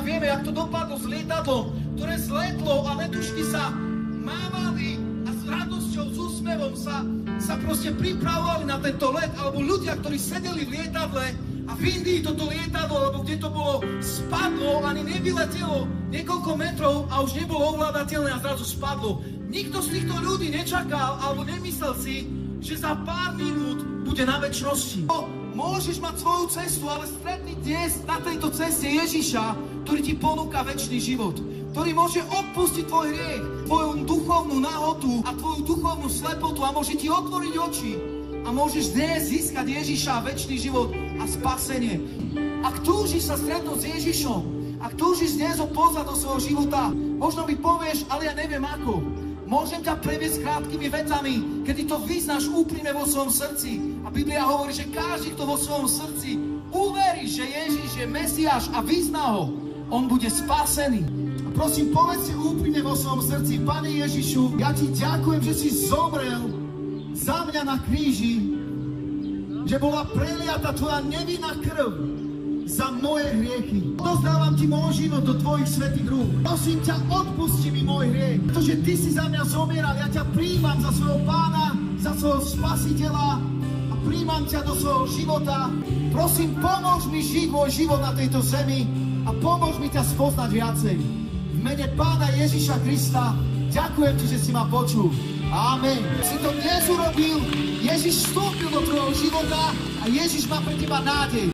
Vieme, jak to dopadlo s lietadlom, ktoré zletlo a letušky sa mávali a s radosťou, s úsmevom sa proste pripravovali na tento let, alebo ľudia, ktorí sedeli v lietadle a v Indii toto lietadlo, alebo kde to bolo, spadlo, ani nevyletelo niekoľko metrov a už nebolo ovládateľné a zrazu spadlo. Nikto z týchto ľudí nečakal, alebo nemyslel si, že za pár minút bude na večnosti. Môžeš mať svoju cestu, ale stretni dnes na tejto ceste Ježiša, ktorý ti ponúka večný život, ktorý môže odpustiť tvoj hriech, tvoju duchovnú nahotu a tvoju duchovnú slepotu a môže ti otvoriť oči a môžeš dnes získať Ježiša a večný život a spasenie. Ak túžiš sa stretnúť s Ježišom, ak túžiš dnes ho poznať do svojho života, možno mi povieš, ale ja neviem ako. Môžem ťa previesť krátkými vetami, kedy to vyznáš úprimne vo svojom srdci. A Biblia hovorí, že každý, kto vo svojom srdci uverí, že Ježiš je Mesiáš a vyzná ho, on bude spasený. A prosím, povedz si úprimne vo svojom srdci: Pane Ježišu, ja ti ďakujem, že si zomrel za mňa na kríži, že bola preliata tvoja nevinná krv za moje hriechy. Dozdávam ti môj život do tvojich svätých rúk. Prosím ťa, odpusti mi môj hriech, pretože ty si za mňa zomieral. Ja ťa prijímam za svojho pána, za svojho spasiteľa a prijímam ťa do svojho života. Prosím, pomôž mi žiť môj život na tejto zemi a pomôž mi ťa spoznať viacej. V mene pána Ježiša Krista ďakujem ti, že si ma počul. Amen. Si to dnes urobil, Ježiš vstúpil do tvojho života a Ježiš má pre teba nádej.